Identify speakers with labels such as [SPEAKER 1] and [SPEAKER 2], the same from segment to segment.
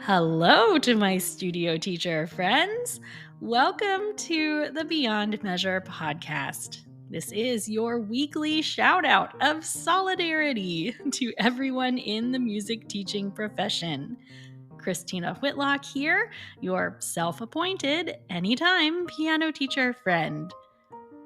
[SPEAKER 1] Hello to my studio teacher friends. Welcome to the Beyond Measure podcast. This is your weekly shout out of solidarity to everyone in the music teaching profession. Christina Whitlock here, your self appointed anytime piano teacher friend.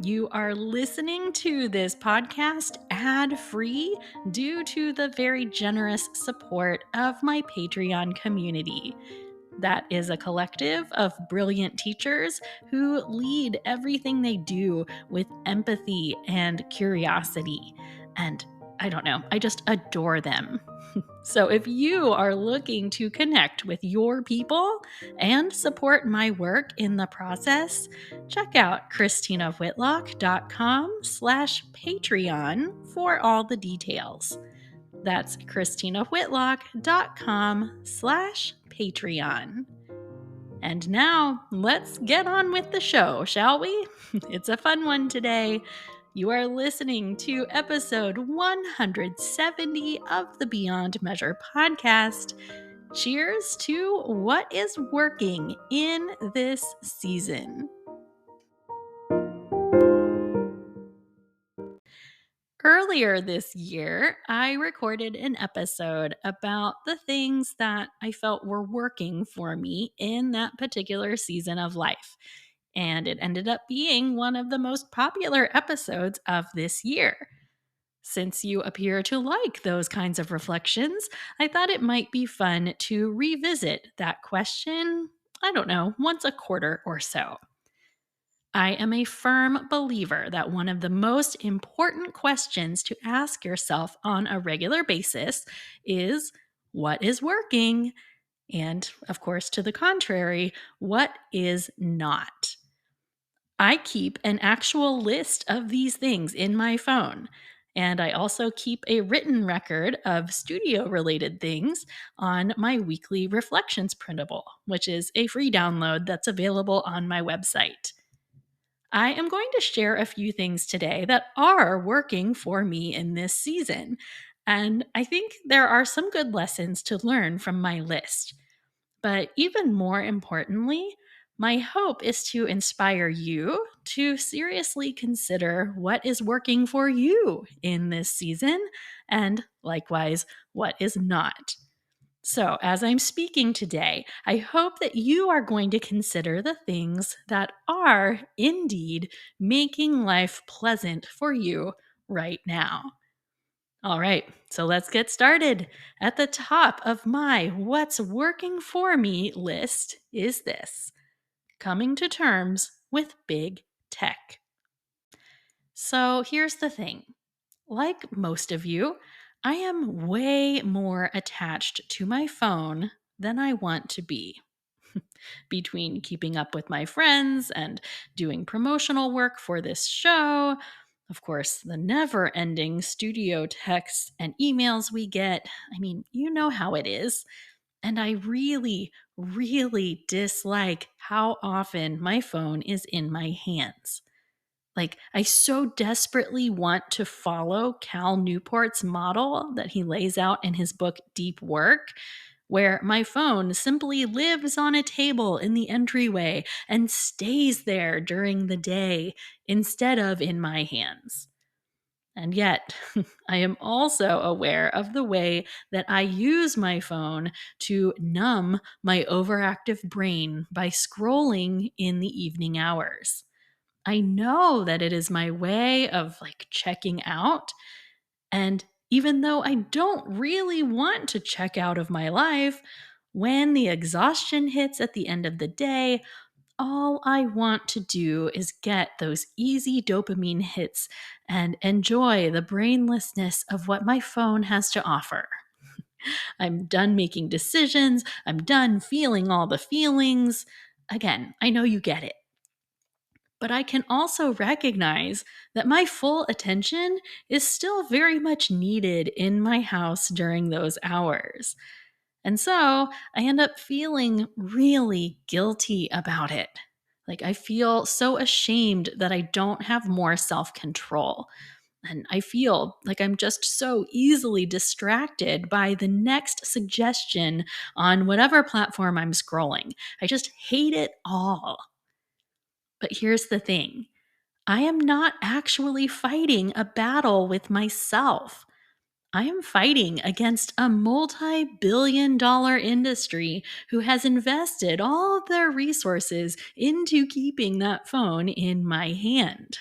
[SPEAKER 1] You are listening to this podcast ad-free due to the very generous support of my Patreon community. That is a collective of brilliant teachers who lead everything they do with empathy and curiosity. And I don't know, I just adore them. So if you are looking to connect with your people and support my work in the process, check out christinawhitlock.com/Patreon for all the details. That's christinawhitlock.com/Patreon. And now, let's get on with the show, shall we? It's a fun one today. You are listening to episode 170 of the Beyond Measure podcast. Cheers to what is working in this season. Earlier this year, I recorded an episode about the things that I felt were working for me in that particular season of life. And it ended up being one of the most popular episodes of this year. Since you appear to like those kinds of reflections, I thought it might be fun to revisit that question, I don't know, once a quarter or so. I am a firm believer that one of the most important questions to ask yourself on a regular basis is what is working? And, of course, to the contrary, what is not? I keep an actual list of these things in my phone. And I also keep a written record of studio related things on my weekly reflections printable, which is a free download that's available on my website. I am going to share a few things today that are working for me in this season. And I think there are some good lessons to learn from my list. But even more importantly, my hope is to inspire you to seriously consider what is working for you in this season, and likewise, what is not. So, as I'm speaking today, I hope that you are going to consider the things that are indeed making life pleasant for you right now. All right, so let's get started. At the top of my What's Working For Me list is this: coming to terms with big tech. So here's the thing. Like most of you, I am way more attached to my phone than I want to be. Between keeping up with my friends and doing promotional work for this show, of course, the never ending studio texts and emails we get, I mean, you know how it is. And I really, really dislike how often my phone is in my hands. Like, I so desperately want to follow Cal Newport's model that he lays out in his book, Deep Work, where my phone simply lives on a table in the entryway and stays there during the day instead of in my hands. And yet, I am also aware of the way that I use my phone to numb my overactive brain by scrolling in the evening hours. I know that it is my way of checking out. And even though I don't really want to check out of my life, when the exhaustion hits at the end of the day, all I want to do is get those easy dopamine hits and enjoy the brainlessness of what my phone has to offer. I'm done making decisions. I'm done feeling all the feelings. Again, I know you get it. But I can also recognize that my full attention is still very much needed in my house during those hours. And so I end up feeling really guilty about it. Like, I feel so ashamed that I don't have more self control. And I feel like I'm just so easily distracted by the next suggestion on whatever platform I'm scrolling. I just hate it all. But here's the thing, I am not actually fighting a battle with myself. I am fighting against a multi-billion-dollar industry who has invested all of their resources into keeping that phone in my hand.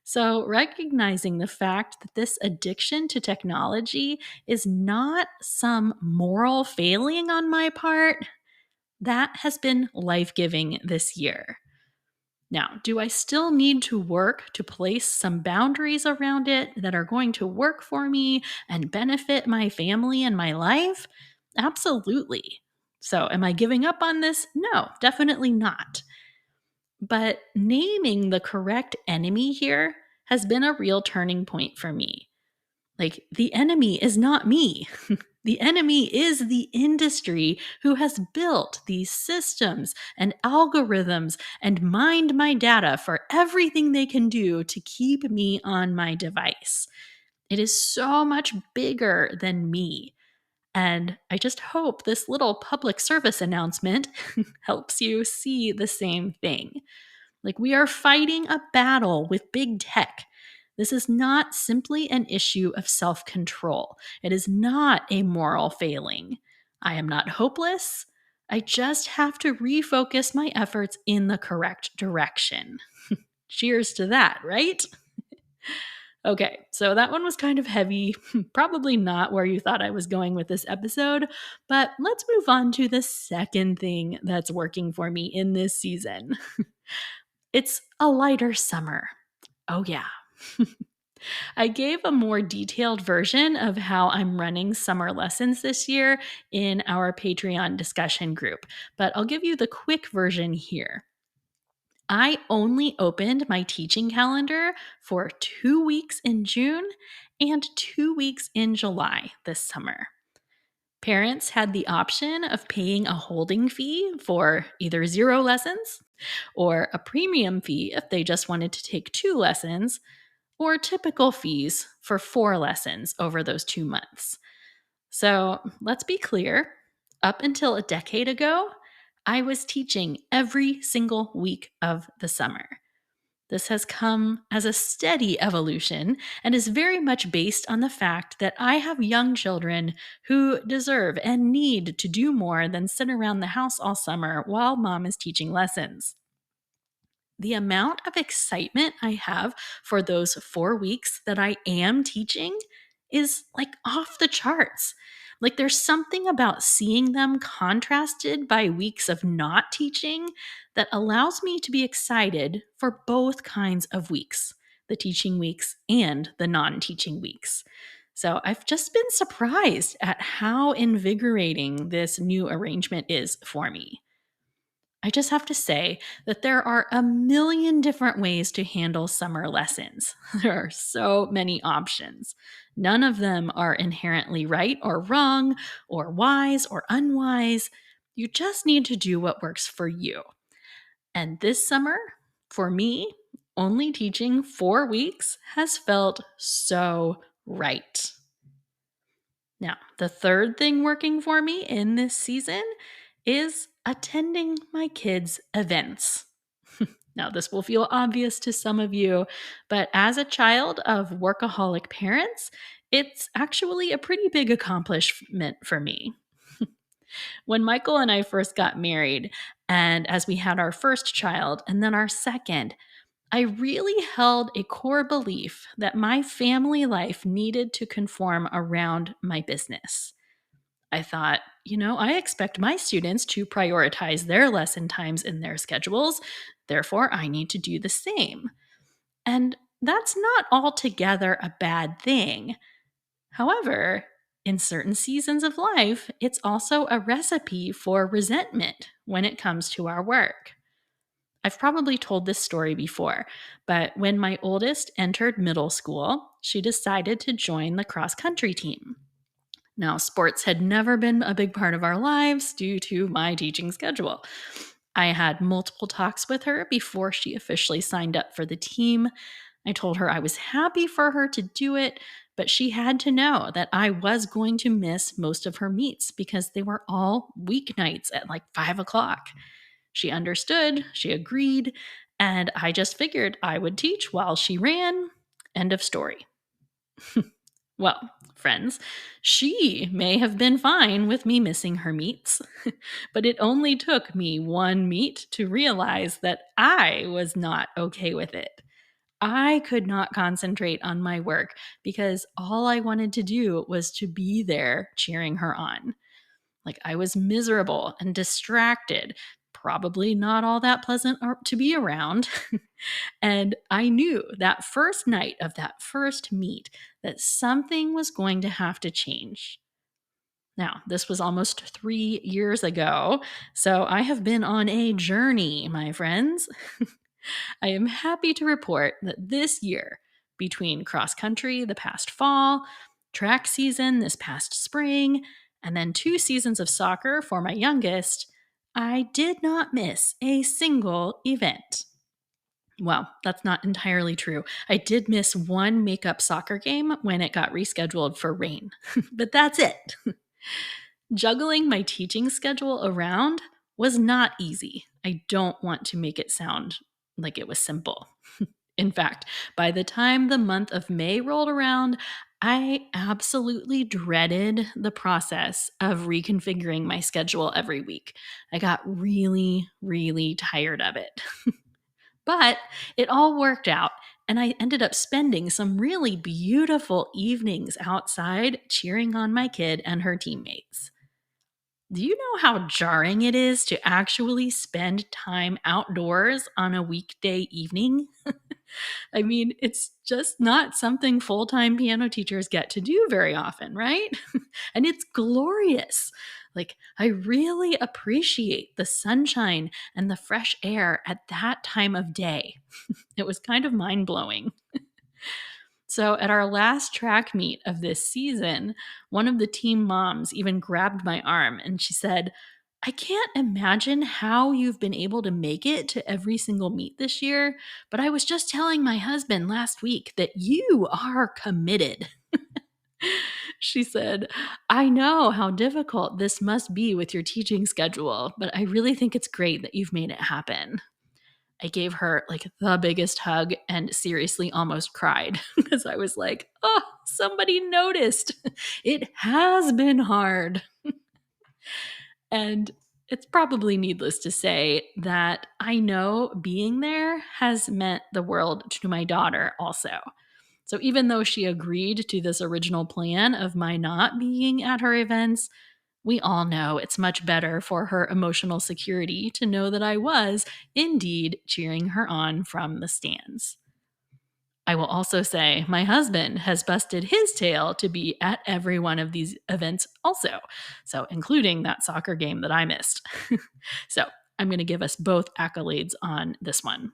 [SPEAKER 1] So, recognizing the fact that this addiction to technology is not some moral failing on my part, that has been life giving this year. Now, do I still need to work to place some boundaries around it that are going to work for me and benefit my family and my life? Absolutely. So, am I giving up on this? No, definitely not. But naming the correct enemy here has been a real turning point for me. Like, the enemy is not me. The enemy is the industry who has built these systems and algorithms and mined my data for everything they can do to keep me on my device. It is so much bigger than me. And I just hope this little public service announcement helps you see the same thing. Like, we are fighting a battle with big tech. This is not simply an issue of self control. It is not a moral failing. I am not hopeless. I just have to refocus my efforts in the correct direction. Cheers to that, right? Okay, so that one was kind of heavy, probably not where you thought I was going with this episode, but let's move on to the second thing that's working for me in this season. It's a lighter summer. Oh, yeah. I gave a more detailed version of how I'm running summer lessons this year in our Patreon discussion group, but I'll give you the quick version here. I only opened my teaching calendar for 2 weeks in June and 2 weeks in July this summer. Parents had the option of paying a holding fee for either 0 lessons or a premium fee if they just wanted to take 2 lessons, or typical fees for 4 lessons over those 2 months. So let's be clear, up until a decade ago, I was teaching every single week of the summer. This has come as a steady evolution and is very much based on the fact that I have young children who deserve and need to do more than sit around the house all summer while mom is teaching lessons. The amount of excitement I have for those 4 weeks that I am teaching is like off the charts. Like, there's something about seeing them contrasted by weeks of not teaching that allows me to be excited for both kinds of weeks, the teaching weeks and the non teaching weeks. So I've just been surprised at how invigorating this new arrangement is for me. I just have to say that there are a million different ways to handle summer lessons. There are so many options. None of them are inherently right or wrong, or wise or unwise. You just need to do what works for you. And this summer, for me, only teaching 4 weeks has felt so right. Now, the third thing working for me in this season is attending my kids' events. Now, this will feel obvious to some of you, but as a child of workaholic parents, it's actually a pretty big accomplishment for me. When Michael and I first got married, and as we had our first child and then our second, I really held a core belief that my family life needed to conform around my business. I thought, I expect my students to prioritize their lesson times in their schedules. Therefore, I need to do the same. And that's not altogether a bad thing. However, in certain seasons of life, it's also a recipe for resentment when it comes to our work. I've probably told this story before, but when my oldest entered middle school, she decided to join the cross country team. Now, sports had never been a big part of our lives due to my teaching schedule. I had multiple talks with her before she officially signed up for the team, I told her I was happy for her to do it, but she had to know that I was going to miss most of her meets because they were all weeknights at like 5 o'clock. She understood, she agreed, and I just figured I would teach while she ran. End of story. Well, friends, she may have been fine with me missing her meets, but it only took me one meet to realize that I was not okay with it. I could not concentrate on my work because all I wanted to do was to be there cheering her on. Like I was miserable and distracted, probably not all that pleasant to be around. And I knew that first night of that first meet that something was going to have to change. Now, this was almost 3 years ago, so I have been on a journey, my friends. I am happy to report that this year, between cross country the past fall, track season this past spring, and then 2 seasons of soccer for my youngest, I did not miss a single event. Well, that's not entirely true. I did miss one makeup soccer game when it got rescheduled for rain, but that's it. Juggling my teaching schedule around was not easy. I don't want to make it sound like it was simple. In fact, by the time the month of May rolled around, I absolutely dreaded the process of reconfiguring my schedule every week. I got really, really tired of it. But it all worked out, and I ended up spending some really beautiful evenings outside cheering on my kid and her teammates. Do you know how jarring it is to actually spend time outdoors on a weekday evening? I mean, it's just not something full time piano teachers get to do very often, right? And it's glorious. Like, I really appreciate the sunshine and the fresh air at that time of day. It was kind of mind blowing. So, at our last track meet of this season, one of the team moms even grabbed my arm and she said, I can't imagine how you've been able to make it to every single meet this year, but I was just telling my husband last week that you are committed. She said, I know how difficult this must be with your teaching schedule, but I really think it's great that you've made it happen. I gave her like the biggest hug and seriously almost cried because I was like, oh, somebody noticed. It has been hard. And it's probably needless to say that I know being there has meant the world to my daughter also. So even though she agreed to this original plan of my not being at her events, we all know it's much better for her emotional security to know that I was indeed cheering her on from the stands. I will also say my husband has busted his tail to be at every one of these events also, so including that soccer game that I missed. So I'm going to give us both accolades on this one.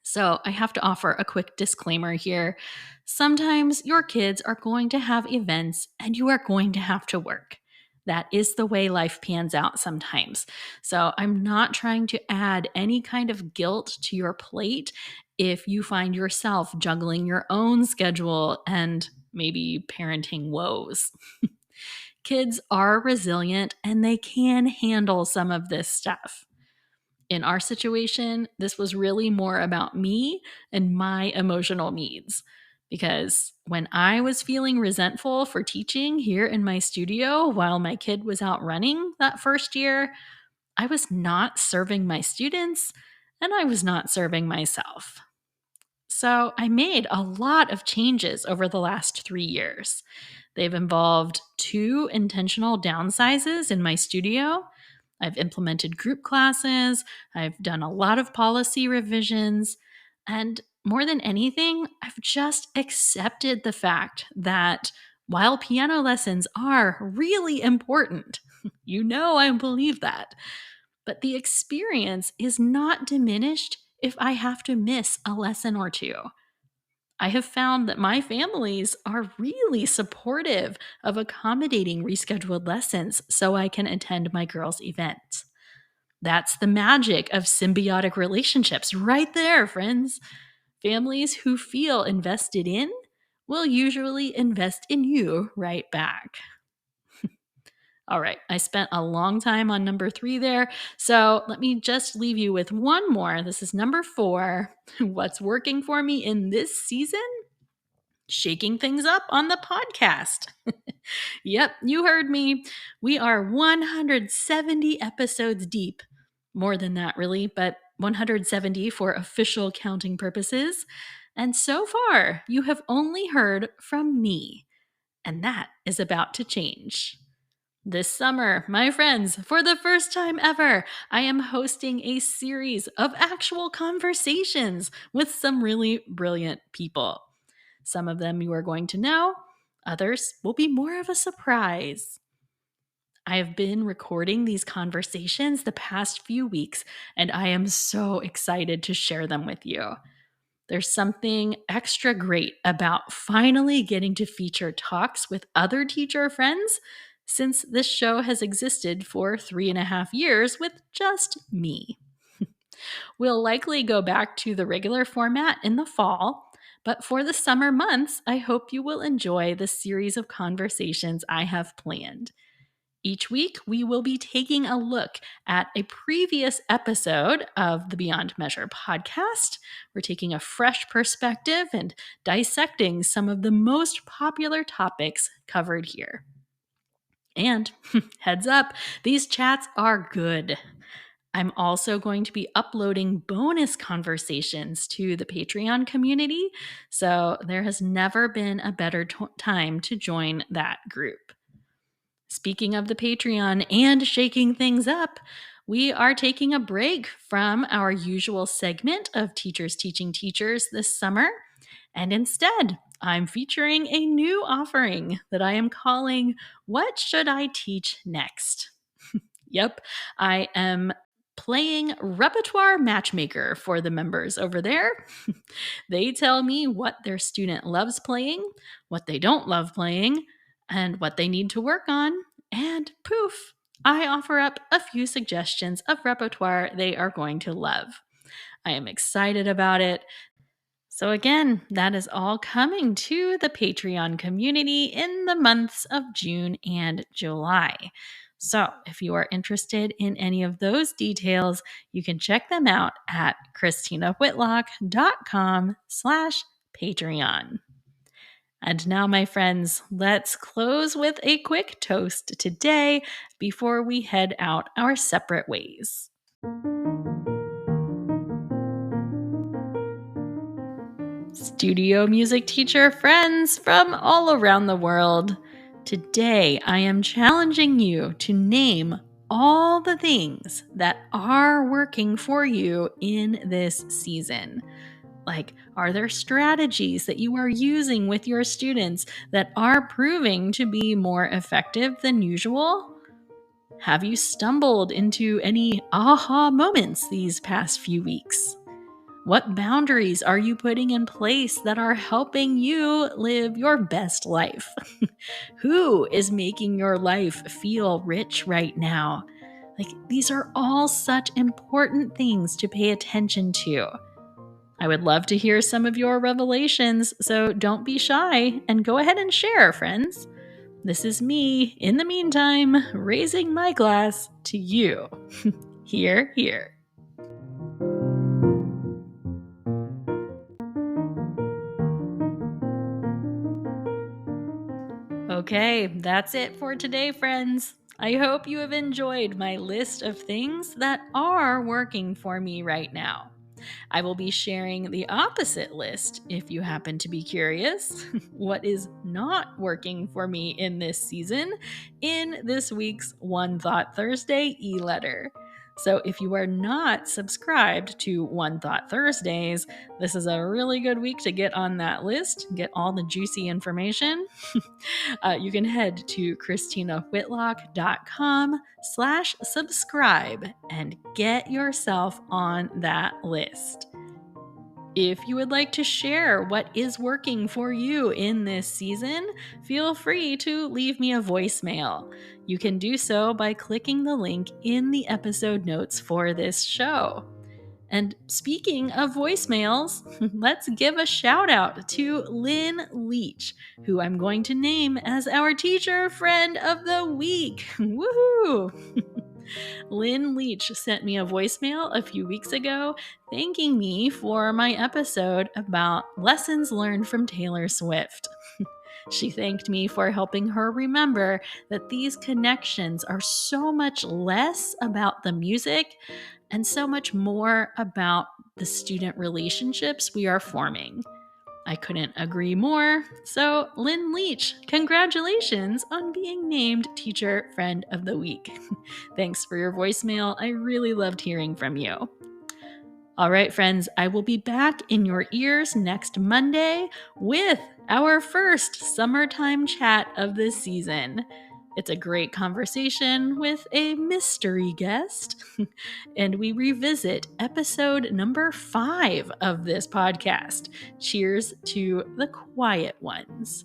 [SPEAKER 1] So, I have to offer a quick disclaimer here. Sometimes your kids are going to have events and you are going to have to work. That is the way life pans out sometimes. So, I'm not trying to add any kind of guilt to your plate if you find yourself juggling your own schedule and maybe parenting woes. Kids are resilient and they can handle some of this stuff. In our situation, this was really more about me and my emotional needs. Because when I was feeling resentful for teaching here in my studio while my kid was out running that first year, I was not serving my students and I was not serving myself. So I made a lot of changes over the last 3 years. They've involved 2 intentional downsizes in my studio. I've implemented group classes. I've done a lot of policy revisions. And more than anything, I've just accepted the fact that while piano lessons are really important, you know I believe that, but the experience is not diminished if I have to miss a lesson or two. I have found that my families are really supportive of accommodating rescheduled lessons so I can attend my girls' events. That's the magic of symbiotic relationships right there, friends. Families who feel invested in will usually invest in you right back. All right, I spent a long time on number 3 there. So let me just leave you with one more. This is number 4. What's working for me in this season? Shaking things up on the podcast. Yep, you heard me. We are 170 episodes deep. More than that, really, but 170 for official counting purposes. And so far, you have only heard from me. And that is about to change. This summer, my friends, for the first time ever, I am hosting a series of actual conversations with some really brilliant people. Some of them you are going to know, others will be more of a surprise. I have been recording these conversations the past few weeks, and I am so excited to share them with you. There's something extra great about finally getting to feature talks with other teacher friends since this show has existed for 3.5 years with just me. We'll likely go back to the regular format in the fall, but for the summer months, I hope you will enjoy the series of conversations I have planned. Each week, we will be taking a look at a previous episode of the Beyond Measure podcast. We're taking a fresh perspective and dissecting some of the most popular topics covered here. And heads up, these chats are good. I'm also going to be uploading bonus conversations to the Patreon community, so there has never been a better time to join that group. Speaking of the Patreon and shaking things up, we are taking a break from our usual segment of Teachers Teaching Teachers this summer, and instead, I'm featuring a new offering that I am calling What Should I Teach Next? Yep, I am playing repertoire matchmaker for the members over there. They tell me what their student loves playing, what they don't love playing, and what they need to work on. And poof, I offer up a few suggestions of repertoire they are going to love. I am excited about it. So, again, that is all coming to the Patreon community in the months of June and July. So, if you are interested in any of those details, you can check them out at christinawhitlock.com/Patreon. And now, my friends, let's close with a quick toast today before we head out our separate ways. Studio music teacher friends from all around the world, today I am challenging you to name all the things that are working for you in this season. Like, are there strategies that you are using with your students that are proving to be more effective than usual? Have you stumbled into any aha moments these past few weeks? What boundaries are you putting in place that are helping you live your best life? Who is making your life feel rich right now? Like, these are all such important things to pay attention to. I would love to hear some of your revelations, so don't be shy and go ahead and share, friends. This is me, in the meantime, raising my glass to you. Here, here. Okay, that's it for today, friends. I hope you have enjoyed my list of things that are working for me right now. I will be sharing the opposite list if you happen to be curious what is not working for me in this season in this week's One Thought Thursday e-letter. So if you are not subscribed to One Thought Thursdays, this is a really good week to get on that list, get all the juicy information. You can head to christinawhitlock.com/subscribe and get yourself on that list. If you would like to share what is working for you in this season, feel free to leave me a voicemail. You can do so by clicking the link in the episode notes for this show. And speaking of voicemails, let's give a shout out to Lynn Leach, who I'm going to name as our teacher friend of the week. Woohoo! Lynn Leach sent me a voicemail a few weeks ago thanking me for my episode about lessons learned from Taylor Swift. She thanked me for helping her remember that these connections are so much less about the music and so much more about the student relationships we are forming. I couldn't agree more. So, Lynn Leach, congratulations on being named Teacher Friend of the Week. Thanks for your voicemail. I really loved hearing from you. All right, friends, I will be back in your ears next Monday with our first summertime chat of this season. It's a great conversation with a mystery guest, and we revisit episode number 5 of this podcast. Cheers to the quiet ones.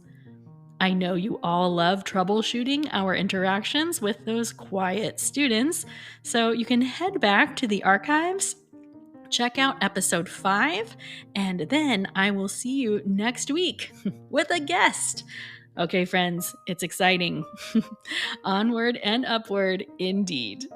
[SPEAKER 1] I know you all love troubleshooting our interactions with those quiet students, so you can head back to the archives, check out episode 5, and then I will see you next week with a guest. Okay, friends, it's exciting. Onward and upward indeed.